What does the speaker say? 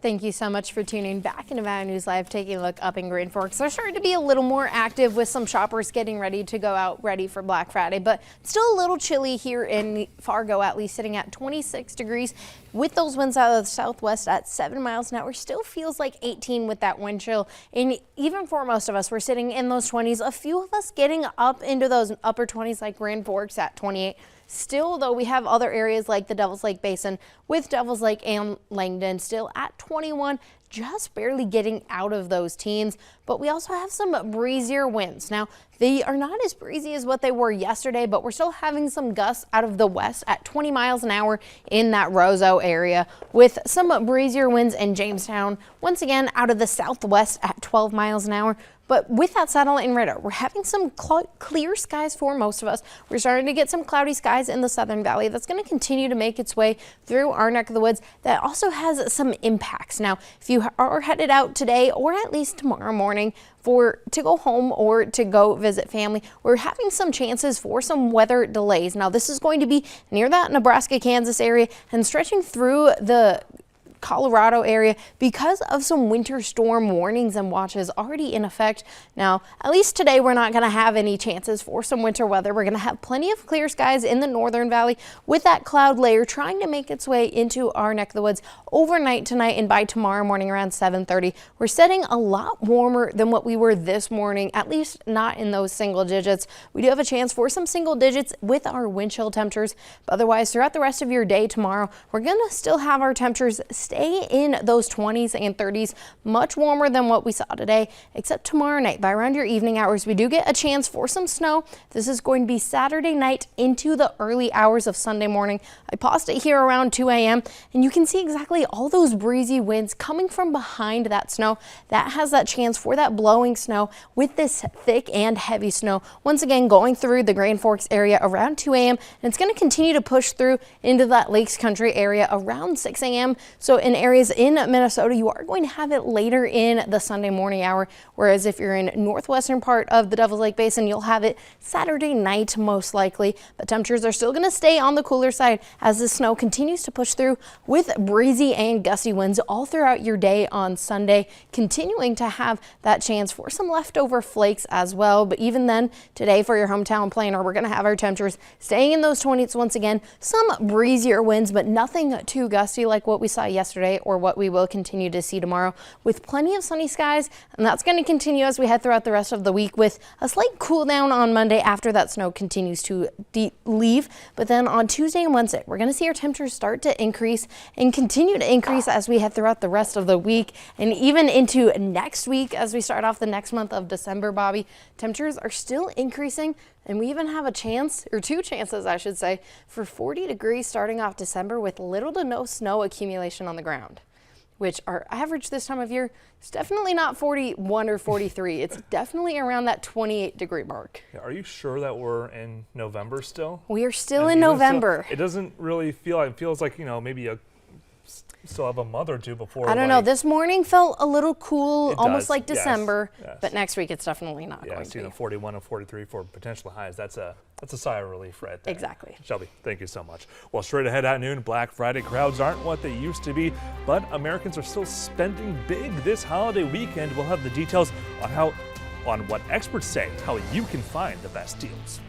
Thank you so much for tuning back into Valley News Live, taking a look up in Grand Forks. We're starting to be a little more active with some shoppers getting ready to go out ready for Black Friday, but still a little chilly here in Fargo, at least sitting at 26 degrees with those winds out of the southwest at 7 miles an hour. Still feels like 18 with that wind chill. And even for most of us, we're sitting in those 20s. A few of us getting up into those upper 20s like Grand Forks at 28. Still, though, we have other areas like the Devil's Lake Basin with Devil's Lake and Langdon still at 21, just barely getting out of those teens. But we also have some breezier winds. Now, they are not as breezy as what they were yesterday, but we're still having some gusts out of the west at 20 miles an hour in that Roseau area, with some breezier winds in Jamestown, once again out of the southwest at 12 miles an hour. But with that satellite and radar, we're having some clear skies for most of us. We're starting to get some cloudy skies in the Southern Valley. That's going to continue to make its way through our neck of the woods. That also has some impacts. Now, if you are headed out today or at least tomorrow morning to go home or to go visit family, we're having some chances for some weather delays. Now, this is going to be near that Nebraska, Kansas area and stretching through the Colorado area because of some winter storm warnings and watches already in effect. Now, at least today, we're not going to have any chances for some winter weather. We're going to have plenty of clear skies in the Northern Valley with that cloud layer trying to make its way into our neck of the woods overnight tonight, and by tomorrow morning around 7:30, we're setting a lot warmer than what we were this morning, at least not in those single digits. We do have a chance for some single digits with our wind chill temperatures, but otherwise throughout the rest of your day tomorrow, we're going to still have our temperatures stay in those 20s and 30s, much warmer than what we saw today, except tomorrow night. By around your evening hours, we do get a chance for some snow. This is going to be Saturday night into the early hours of Sunday morning. I paused it here around 2 a.m. and you can see exactly all those breezy winds coming from behind that snow. That has that chance for that blowing snow with this thick and heavy snow. Once again, going through the Grand Forks area around 2 a.m. and it's going to continue to push through into that Lakes Country area around 6 a.m. So in areas in Minnesota, you are going to have it later in the Sunday morning hour, whereas if you're in northwestern part of the Devil's Lake Basin, you'll have it Saturday night most likely. But temperatures are still going to stay on the cooler side as the snow continues to push through with breezy and gusty winds all throughout your day on Sunday, continuing to have that chance for some leftover flakes as well. But even then, today for your hometown planner, we're going to have our temperatures staying in those 20s once again. Some breezier winds, but nothing too gusty like what we saw yesterday or what we will continue to see tomorrow, with plenty of sunny skies. And that's going to continue as we head throughout the rest of the week, with a slight cool down on Monday after that snow continues to leave. But then on Tuesday and Wednesday, we're going to see our temperatures start to increase and continue to increase as we head throughout the rest of the week and even into next week as we start off the next month of December. Bobby, temperatures are still increasing, and we even have a chance, or two chances I should say, for 40 degrees starting off December with little to no snow accumulation on the ground, which our average this time of year is definitely not 41 or 43. It's definitely around that 28 degree mark. Are you sure that we're in November still? We are still in November. It doesn't really feel, it feels like, you know, maybe still have a month or two before. I don't know. This morning felt a little cool, almost like yes, December, yes. But next week it's definitely not going to be. 41 and 43 for potential highs. That's a sigh of relief right there. Exactly. Shelby, thank you so much. Well, straight ahead at noon, Black Friday crowds aren't what they used to be, but Americans are still spending big this holiday weekend. We'll have the details on what experts say, how you can find the best deals.